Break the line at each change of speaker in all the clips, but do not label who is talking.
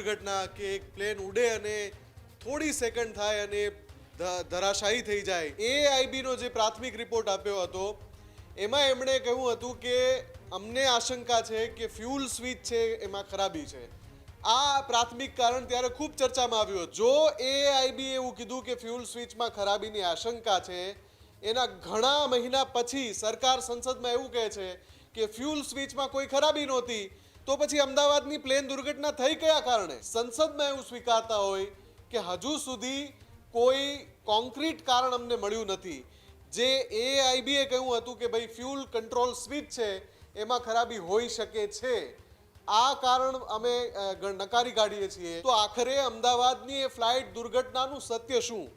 દુર્ઘટના કે એક પ્લેન ઉડે અને થોડી સેકન્ડ થાય અને ધરાશાયી થઈ જાય, એઆઈબીનો જે પ્રાથમિક રિપોર્ટ આપ્યો હતો એમાં એમણે કહ્યું હતું કે અમને આશંકા છે કે ફ્યુલ સ્વિચ છે એમાં ખરાબી છે. આ પ્રાથમિક કારણ ત્યારે ખૂબ ચર્ચામાં આવ્યું હતું. જો એઆઈબી એવું કીધું કે ફ્યુલ સ્વિચમાં ખરાબીની આશંકા છે, એના ઘણા મહિના પછી સરકાર સંસદમાં એવું કહે છે કે ફ્યુલ સ્વિચમાં કોઈ ખરાબી નહોતી, તો પછી અમદાવાદની પ્લેન દુર્ઘટના થઈ કયા કારણે? સંસદમાં એવું સ્વીકારતા હોય કે હજુ સુધી કોઈ કોન્ક્રીટ કારણ અમને મળ્યું નથી. જે એઆઈબીએ કહ્યું હતું કે ભાઈ ફ્યુલ કંટ્રોલ સ્વિચ છે એમાં ખરાબી હોઈ શકે છે, આ કારણ અમે નકારી કાઢીએ છીએ. તો આખરે અમદાવાદની એ ફ્લાઇટ દુર્ઘટનાનું સત્ય શું?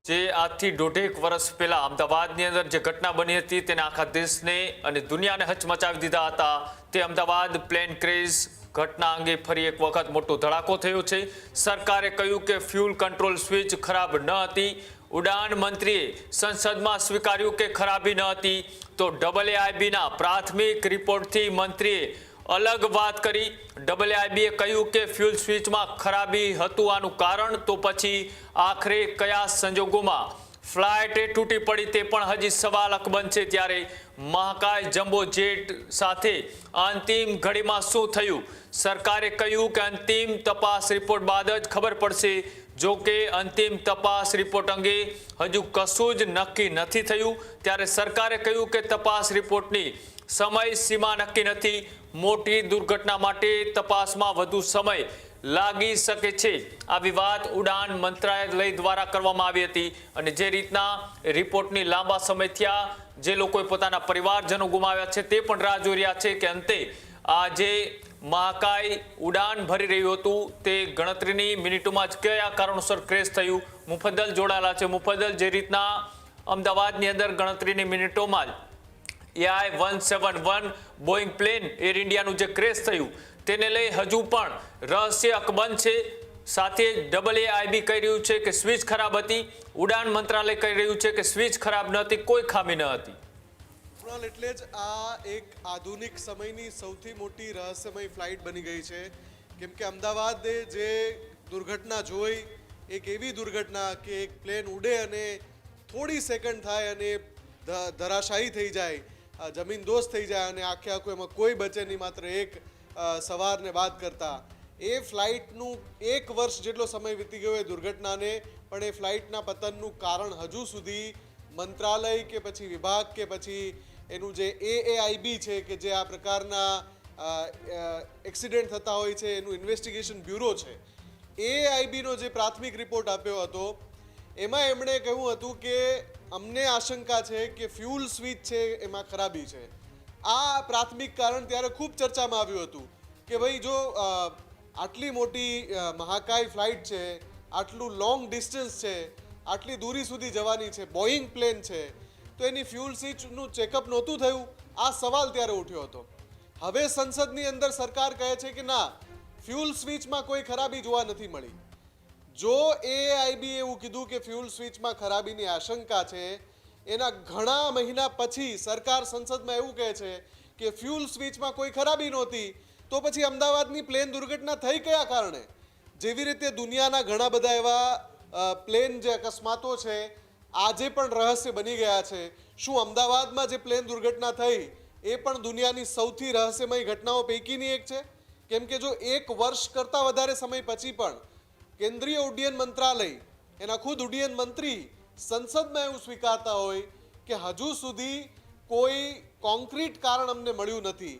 જે આજથી 1.5 વર્ષ પહેલા અમદાવાદની અંદર જે ઘટના બની હતી તેને આખા દેશને અને દુનિયાને હચમચાવી દીધા હતા. તે અમદાવાદ પ્લેન ક્રેશ ઘટના અંગે ફરી એક વખત મોટો ધડાકો થયો છે. સરકારે કહ્યું કે ફ્યુલ કંટ્રોલ સ્વિચ ખરાબ ન હતી. ઉડાન મંત્રીએ સંસદમાં સ્વીકાર્યું કે ખરાબી ન હતી. તો AAIBના પ્રાથમિક રિપોર્ટથી મંત્રીએ અલગ વાત કરી. AAIBએ કહ્યું કે ફ્યુલ સ્વિચમાં ખરાબી હતું આનું કારણ. તો પછી આખરે કયા સંજોગોમાં ફ્લાઇટ તૂટી પડી તે પણ હજી સવાલ અકબંધ છે. ત્યારે મહાકાય જમ્બો જેટ સાથે અંતિમ ઘડીમાં શું થયું? સરકારે કહ્યું કે અંતિમ તપાસ રિપોર્ટ બાદ જ ખબર પડશે. જો કે અંતિમ તપાસ રિપોર્ટ અંગે હજુ કશું જ નક્કી નથી થયું. ત્યારે સરકારે કહ્યું કે તપાસ રિપોર્ટની સમય સીમા નક્કી નથી. મોટી દુર્ઘટના માટે તપાસમાં વધુ સમય લાગી શકે છે. આવી વાત ઉડાન મંત્રાલય દ્વારા કરવામાં આવી હતી. અને જે રીતના રિપોર્ટની લાંબા સમય થયા, જે લોકોએ પોતાના પરિવારજનો ગુમાવ્યા છે તે પણ રાહ જોઈ રહ્યા છે કે અંતે આ જે મહાકાય ઉડાન ભરી રહ્યું હતું તે ગણતરીની મિનિટોમાં જ કયા કારણોસર ક્રેશ થયું. મુફદ્દલ જોડાયેલા છે. મુફદ્દલ, જે રીતના અમદાવાદની અંદર ગણતરીની મિનિટોમાં જ AI-171 બોઈંગ પ્લેન એર ઇન્ડિયાનું જે ક્રેશ થયું તેને લઈ હજુ પણ રહસ્ય અકબંધ છે. સાથે AAIB કહી રહ્યું છે કે સ્વિચ ખરાબ હતી. ઉડાન મંત્રાલય કહી રહ્યું છે કે સ્વિચ ખરાબ ન હતી, કોઈ ખામી ન હતી.
એટલે જ આ એક આધુનિક સમયની સૌથી મોટી રહસ્યમય ફ્લાઇટ બની ગઈ છે. કેમ કે અમદાવાદે જે દુર્ઘટના જોઈ, એક એવી દુર્ઘટના કે એક પ્લેન ઉડે અને થોડી સેકન્ડ થાય અને ધરાશાયી થઈ જાય, જમીનદોસ્ત થઈ જાય અને આખે આખું એમાં કોઈ બચે નહીં, માત્ર એક સવારને બાદ કરતા. એ ફ્લાઇટનું 1 વર્ષ જેટલો સમય વીતી ગયો એ દુર્ઘટનાને, પણ એ ફ્લાઇટના પતનનું કારણ હજુ સુધી મંત્રાલય કે પછી વિભાગ કે પછી એનું જે AAIB છે કે જે આ પ્રકારના એક્સિડન્ટ થતા હોય છે એનું ઇન્વેસ્ટિગેશન બ્યુરો છે, AAIBનો જે પ્રાથમિક રિપોર્ટ આપ્યો હતો એમાં એમણે કહ્યું હતું કે અમને આશંકા છે કે ફ્યુલ સ્વિચ છે એમાં ખરાબી છે. આ પ્રાથમિક કારણ ત્યારે ખૂબ ચર્ચામાં આવ્યું હતું કે ભાઈ જો આટલી મોટી મહાકાય ફ્લાઇટ છે, આટલું લોંગ ડિસ્ટન્સ છે, આટલી દૂરી સુધી જવાની છે, બોઈંગ પ્લેન છે, તો એની ફ્યુલ સ્વિચનું ચેકઅપ નહોતું થયું. આ સવાલ ત્યારે ઉઠ્યો હતો. હવે સંસદની અંદર સરકાર કહે છે કે ના, ફ્યુલ સ્વિચમાં કોઈ ખરાબી જોવા નથી મળી. જો AAIB એવું કીધું કે ફ્યુલ સ્વિચમાં ખરાબીની આશંકા છે, એના ઘણા મહિના પછી સરકાર સંસદમાં એવું કહે છે કે ફ્યુલ સ્વિચમાં કોઈ ખરાબી નહોતી, તો પછી અમદાવાદની પ્લેન દુર્ઘટના થઈ કયા કારણે? જેવી રીતે દુનિયાના ઘણા બધા એવા પ્લેન જે અકસ્માતો છે આજે પણ રહસ્ય બની ગયા છે. શું અમદાવાદમાં જે પ્લેન દુર્ઘટના થઈ એ પણ દુનિયાની સૌથી રહસ્યમય ઘટનાઓ પૈકીની એક છે? કેમ કે જો 1 વર્ષ કરતાં વધારે સમય પછી પણ કેન્દ્રીય ઉડ્ડયન મંત્રાલય, એના ખુદ ઉડ્ડયન મંત્રી સંસદમાં એવું સ્વીકારતા હોય કે હજુ સુધી કોઈ કોન્ક્રીટ કારણ અમને મળ્યું નથી.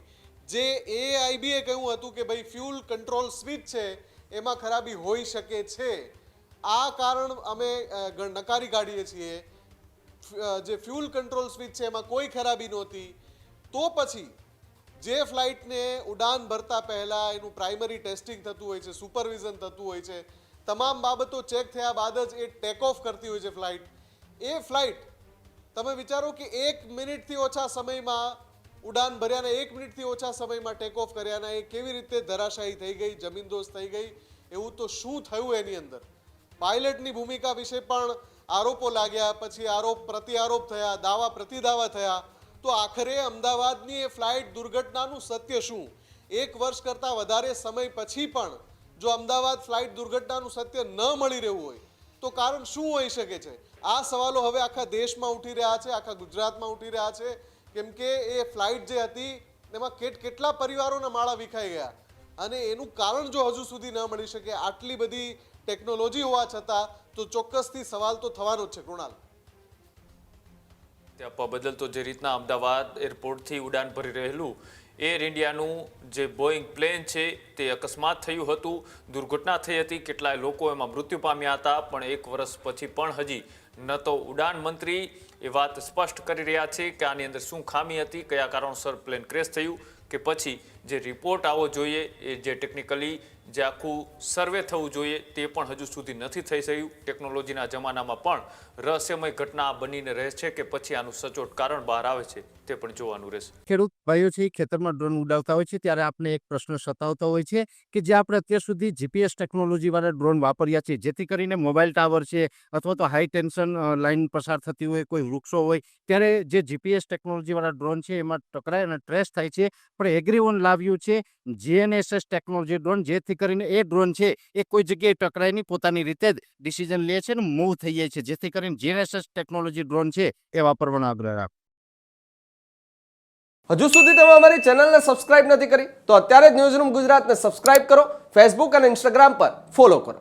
જે AAIBએ કહ્યું હતું કે ભાઈ ફ્યુલ કંટ્રોલ સ્વિચ છે એમાં ખરાબી હોઈ શકે છે, આ કારણ અમે નકારી કાઢીએ છીએ. જે ફ્યુલ કંટ્રોલ સ્વિચ છે એમાં કોઈ ખરાબી નહોતી. તો પછી જે ફ્લાઇટને ઉડાન ભરતા પહેલાં એનું પ્રાઇમરી ટેસ્ટિંગ થતું હોય છે, સુપરવિઝન થતું હોય છે, તમામ બાબતો ચેક થયા બાદ જ એ ટેક ઓફ કરતી હોય છે ફ્લાઇટ. એ ફ્લાઇટ તમે વિચારો કે 1 મિનિટથી ઓછા સમયમાં ઉડાન ભર્યાને 1 મિનિટથી ઓછા સમયમાં ટેક ઓફ કર્યાના એ કેવી રીતે ધરાશાયી થઈ ગઈ, જમીનદોસ્ત થઈ ગઈ, એવું તો શું થયું એની અંદર. પાયલટની ભૂમિકા વિશે પણ આરોપો લાગ્યા, પછી આરોપ પ્રત્યારોપ થયા, દાવા પ્રતિદાવા થયા. તો આખરે અમદાવાદની એ ફ્લાઇટ દુર્ઘટનાનું સત્ય શું? 1 વર્ષ કરતાં વધારે સમય પછી પણ જો અમદાવાદ ફ્લાઇટ દુર્ઘટનાનું સત્ય ન મળી રહ્યું હોય તો કારણ શું હોઈ શકે છે? આ સવાલો હવે આખા દેશમાં ઉઠી રહ્યા છે, આખા ગુજરાતમાં ઉઠી રહ્યા છે. કેમ કે એ ફ્લાઇટ જે હતી એમાં કેટલા પરિવારોના માળા વિખાઈ ગયા, અને એનું કારણ જો હજુ સુધી ન મળી શકે, આટલી બધી ટેકનોલોજી હોવા છતાં, તો ચોક્કસથી સવાલ તો થવાનો જ છે. કૃણાલ,
તે આપવા બદલ તો જે રીતના અમદાવાદ એરપોર્ટથી ઉડાન ભરી રહેલું એર ઇન્ડિયાનું જે બોઈંગ પ્લેન છે તે અકસ્માત થયું હતું, દુર્ઘટના થઈ હતી, કેટલાય લોકો એમાં મૃત્યુ પામ્યા હતા. પણ 1 વર્ષ પછી પણ હજી ન તો ઉડાન મંત્રી એ વાત સ્પષ્ટ કરી રહ્યા છે કે આની અંદર શું ખામી હતી, કયા કારણોસર પ્લેન ક્રેશ થયું, કે પછી જે રિપોર્ટ આવવો જોઈએ, એ જે ટેકનિકલી જે આખું સર્વે થવું જોઈએ તે પણ હજુ સુધી નથી થઈ શક્યું. ટેકનોલોજીના જમાનામાં પણ રહસ્યમય ઘટના બનીને રહે છે કે પછી આનું સચોટ કારણ બહાર આવે છે તે પણ જોવાનું રહેશે.
ખેડૂત ભાઈઓ છે ખેતરમાં ડ્રોન ઉડાવતા હોય છે ત્યારે આપણે એક પ્રશ્ન સતાવતો હોય છે કે જે આપણે અત્યાર સુધી જીપીએસ ટેકનોલોજી વાળા ડ્રોન વાપર્યા છે, જેથી કરીને મોબાઈલ ટાવર છે અથવા તો હાઈ ટેન્શન લાઈન પસાર થતી હોય, કોઈ વૃક્ષો હોય, ત્યારે જે જીપીએસ ટેકનોલોજી વાળા ડ્રોન છે એમાં ટકરાય અને ટ્રેસ થાય છે. પણ એગ્રીવન લાવ્યું છે જીએનએસએસ ટેકનોલોજી ડ્રોન, જેથી કરીને એ ડ્રોન છે એ કોઈ જગ્યાએ ટકરાય નહીં, પોતાની રીતે જ ડિસિઝન લે છે ને મૂવ થઈ જાય છે, જેથી કરીને જીએનએસએસ ટેકનોલોજી ડ્રોન છે એ વાપરવાનો આગ્રહ રાખો.
હજુ સુધી તમે અમારી ચેનલને સબસ્ક્રાઇબ નથી કરી તો અત્યારે જ ન્યૂઝરૂમ ગુજરાતને સબસ્ક્રાઇબ કરો, ફેસબુક અને ઇન્સ્ટાગ્રામ પર ફોલો કરો.